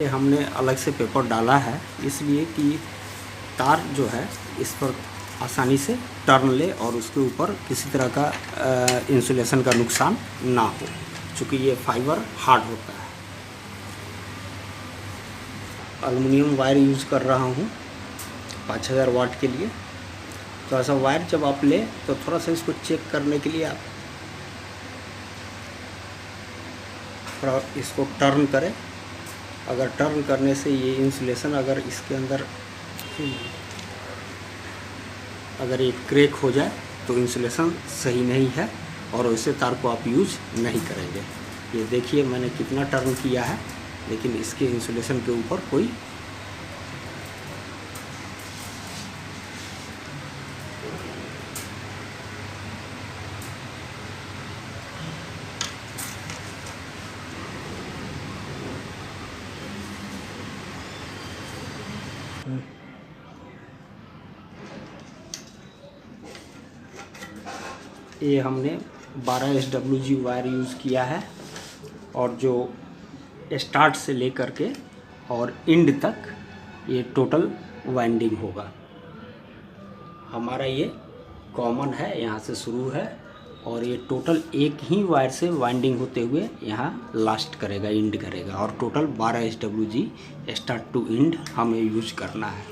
हमने अलग से पेपर डाला है इसलिए कि तार जो है इस पर आसानी से टर्न ले और उसके ऊपर किसी तरह का इंसुलेशन का नुकसान ना हो, चूँकि ये फाइबर हार्ड होता है। एल्युमिनियम वायर यूज़ कर रहा हूँ 5000 वाट के लिए। तो ऐसा वायर जब आप ले तो थोड़ा सा इसको चेक करने के लिए आप थोड़ा इसको टर्न करें। अगर टर्न करने से ये इंसुलेशन अगर इसके अंदर अगर ये क्रैक हो जाए तो इंसुलेशन सही नहीं है और वैसे तार को आप यूज नहीं करेंगे। ये देखिए मैंने कितना टर्न किया है, लेकिन इसके इंसुलेशन के ऊपर कोई ये हमने 12 SWG वायर यूज़ किया है और जो स्टार्ट से लेकर के और एंड तक ये टोटल वाइंडिंग होगा। हमारा ये कॉमन है, यहाँ से शुरू है और ये टोटल एक ही वायर से वाइंडिंग होते हुए यहाँ लास्ट करेगा, एंड करेगा और total 12 SWG start to end हमें यूज करना है।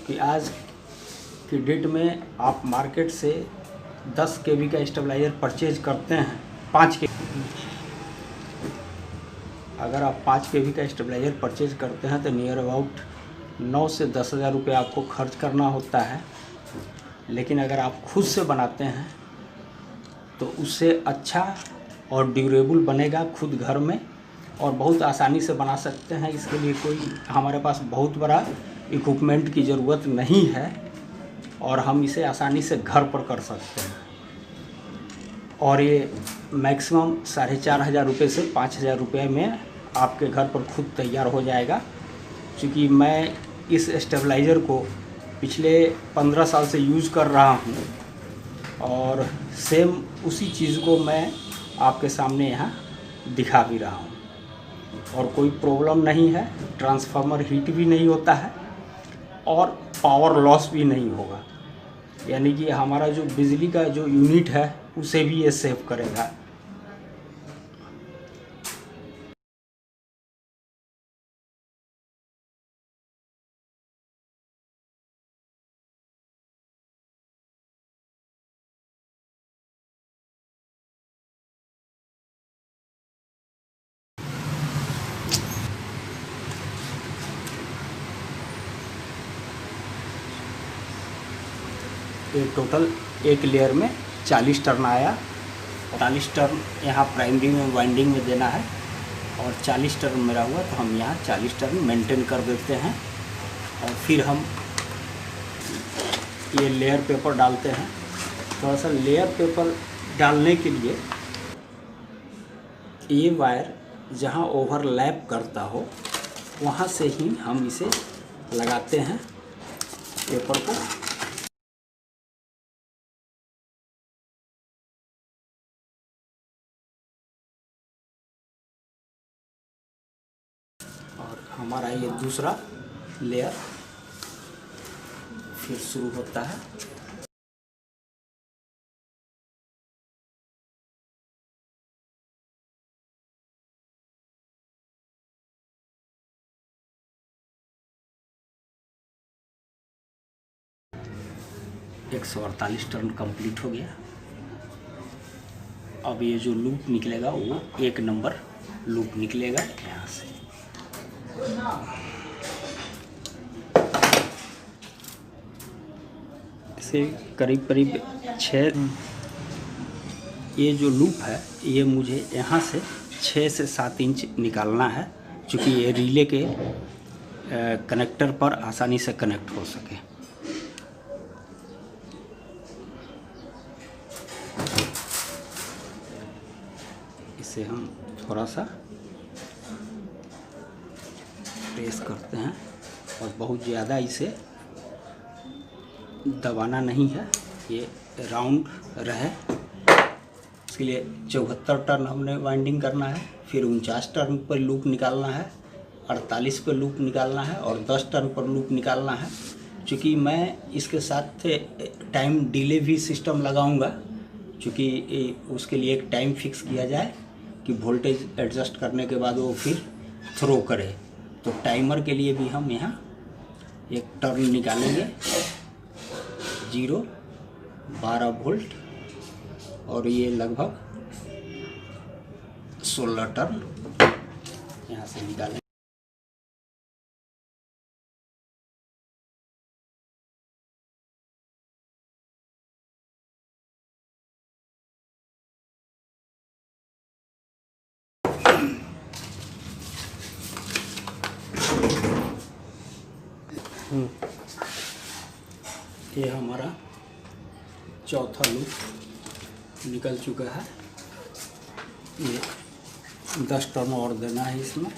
कि आज की डेट में आप मार्केट से 10 kV का स्टेबलाइज़र परचेज करते हैं, 5 kV, अगर आप 5 kV का स्टेबलाइज़र परचेज करते हैं तो नियर अबाउट 9 से 10,000 रुपये आपको खर्च करना होता है। लेकिन अगर आप खुद से बनाते हैं तो उससे अच्छा और ड्यूरेबल बनेगा खुद घर में और बहुत आसानी से बना सकते हैं। इसके लिए कोई हमारे पास बहुत बड़ा इक्विपमेंट की ज़रूरत नहीं है और हम इसे आसानी से घर पर कर सकते हैं। और ये मैक्सिमम 4,500 रुपये से 5,000 रुपये में आपके घर पर खुद तैयार हो जाएगा। क्योंकि मैं इस स्टेबलाइज़र को पिछले 15 साल से यूज़ कर रहा हूँ और सेम उसी चीज़ को मैं आपके सामने यहाँ दिखा भी रहा हूँ और कोई प्रॉब्लम नहीं है। ट्रांसफार्मर हीट भी नहीं होता है और पावर लॉस भी नहीं होगा, यानी कि हमारा जो बिजली का जो यूनिट है उसे भी ये सेव करेगा। ये टोटल एक लेयर में 40 टर्न आया। 40 टर्न यहाँ प्राइमरी में वाइंडिंग में देना है और 40 टर्न मेरा हुआ तो हम यहाँ 40 टर्न मेंटेन कर देते हैं और फिर हम ये लेयर पेपर डालते हैं। थोड़ा सा लेयर पेपर डालने के लिए ये वायर जहाँ ओवरलैप करता हो वहाँ से ही हम इसे लगाते हैं पेपर को। और हमारा ये दूसरा लेयर फिर शुरू होता है। एक 148 टर्न कंप्लीट हो गया। अब ये जो लूप निकलेगा वो 1 नंबर लूप निकलेगा यहाँ से। इसे करीब करीब 6 ये जो लूप है ये मुझे यहाँ से 6 से 7 इंच निकालना है, क्योंकि ये रिले के कनेक्टर पर आसानी से कनेक्ट हो सके। इसे हम थोड़ा सा प्रेस करते हैं और बहुत ज़्यादा इसे दबाना नहीं है, ये राउंड रहे। इसके लिए 74 टर्न हमने वाइंडिंग करना है, फिर 49 टर्न पर लूप निकालना है, 48 पर लूप निकालना है और 10 टर्न पर लूप निकालना है। चूँकि मैं इसके साथ टाइम डिले भी सिस्टम लगाऊंगा, चूँकि उसके लिए एक टाइम फिक्स किया जाए कि वोल्टेज एडजस्ट करने के बाद वो फिर थ्रो करे। तो टाइमर के लिए भी हम यहाँ एक टर्न निकालेंगे 12 वोल्ट और ये लगभग 16 टर्न यहाँ से निकालें। ये हमारा चौथा लूप निकल चुका है। ये 10 टर्न और देना है इसमें।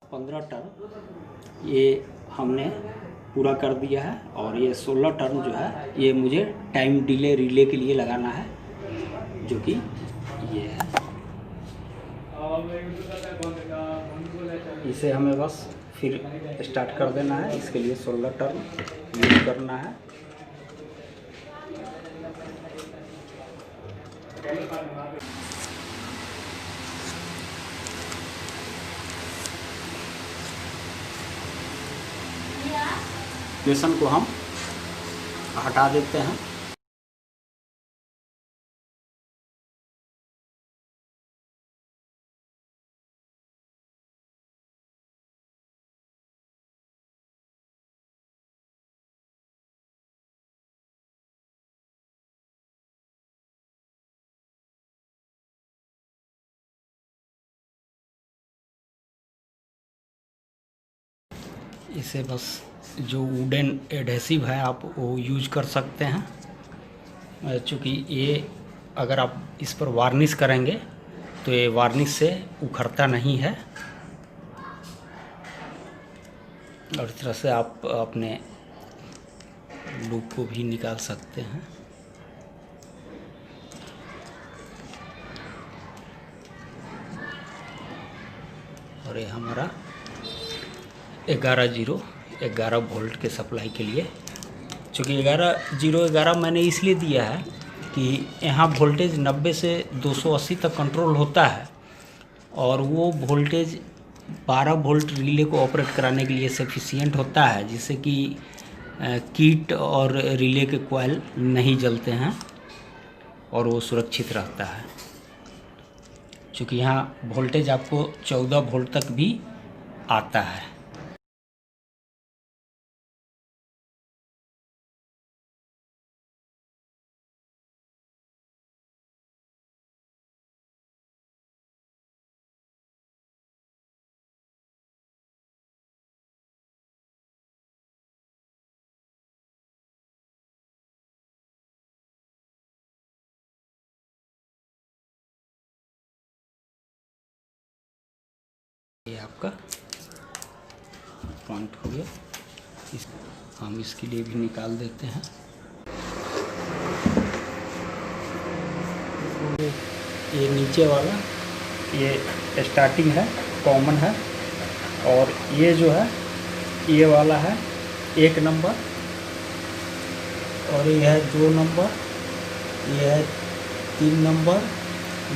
पंद्रह टर्न ये हमने पूरा कर दिया है और ये 16 टर्न जो है ये मुझे टाइम डिले रिले के लिए लगाना है, जो कि ये है। इसे हमें बस फिर स्टार्ट कर देना है। इसके लिए 16 टर्न यूज करना है। इक्वेशन को हम हटा देते हैं। इसे बस जो वुडन एडहेसिव है आप वो यूज कर सकते हैं, चूँकि ये अगर आप इस पर वार्निश करेंगे तो ये वार्निश से उखड़ता नहीं है। और इस तरह से आप अपने लूप को भी निकाल सकते हैं। और ये हमारा 11 वोल्ट के सप्लाई के लिए, चूँकि 11 मैंने इसलिए दिया है कि यहाँ वोल्टेज 90 से 280 तक कंट्रोल होता है और वो वोल्टेज 12 वोल्ट रिले को ऑपरेट कराने के लिए सफिशिएंट होता है, जिससे कि किट और रिले के कॉइल नहीं जलते हैं और वो सुरक्षित रहता है। चूँकि यहाँ वोल्टेज आपको 14 वोल्ट तक भी आता है। ये आपका पॉइंट हो गया। हम इसके लिए भी निकाल देते हैं। ये नीचे वाला ये स्टार्टिंग है, कॉमन है, और ये जो है ये वाला है 1 नंबर, और ये है 2 नंबर, ये है 3 नंबर,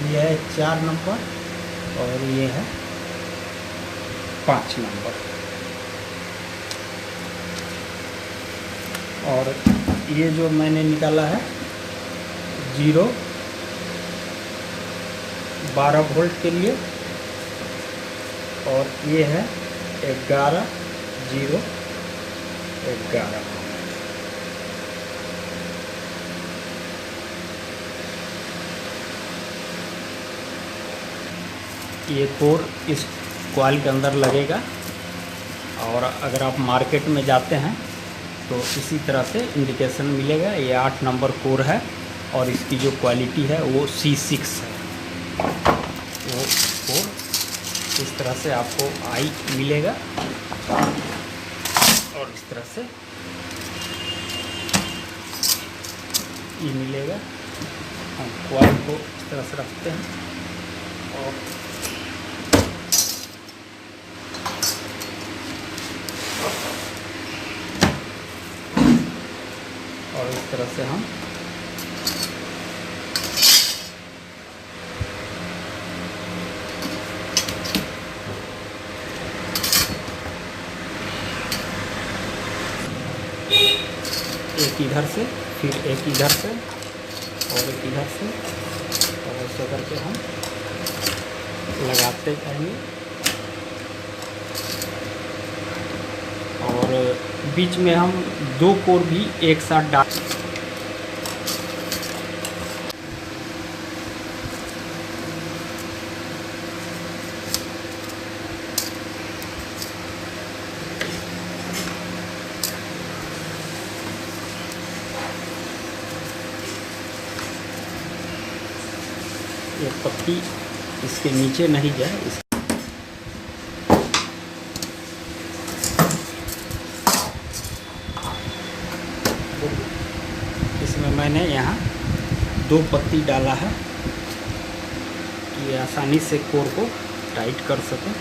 ये है 4 नंबर, और ये है 5 नंबर। और ये जो मैंने निकाला है 0 12 वोल्ट के लिए, और ये है 11 0 11। ये कोर इस कॉइल के अंदर लगेगा, और अगर आप मार्केट में जाते हैं तो इसी तरह से इंडिकेशन मिलेगा। ये 8 नंबर कोर है, और इसकी जो क्वालिटी है वो C6 है। वो कोर इस तरह से आपको आई मिलेगा, और इस तरह से ये मिलेगा। हम कॉइल को इस तरह से रखते हैं, और इस तरह से हम एक इधर से, फिर एक इधर से, और एक इधर से, और ऐसे करके हम लगाते जाएंगे। और बीच में हम 2 कोर भी एक साथ डाल। ये पत्ती इसके नीचे नहीं जाए, इसमें मैंने यहाँ 2 पत्ती डाला है कि आसानी से कोर को टाइट कर सकें।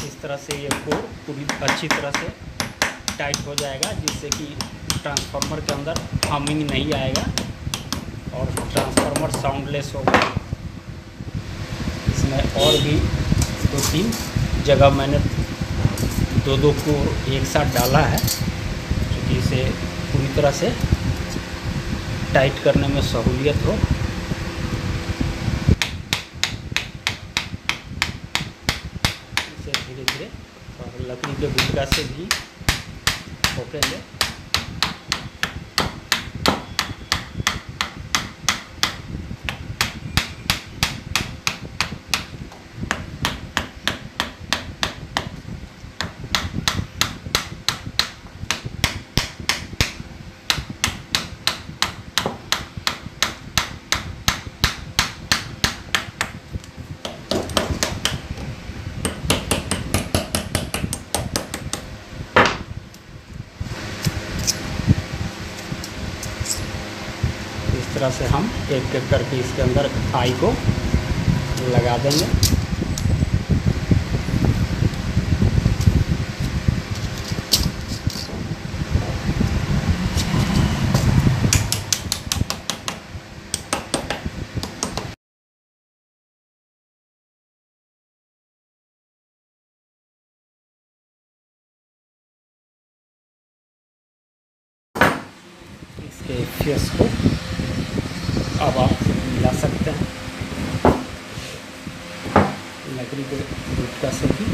इस तरह से ये कोर पूरी अच्छी तरह से टाइट हो जाएगा, जिससे कि ट्रांसफार्मर के अंदर हमिंग नहीं आएगा और ट्रांसफार्मर साउंडलेस होगा। इसमें और भी 2-3 जगह मैंने 2-2 को एक साथ डाला है, क्योंकि इसे पूरी तरह से टाइट करने में सहूलियत हो। इसे धीरे धीरे और लकड़ी के गुटका से भी ठोकेंगे। इस तरह से हम एक एक करके इसके अंदर आई को लगा देंगे। इसके फेस को अब आप मिला सकते हैं लकड़ी के गुटका से भी।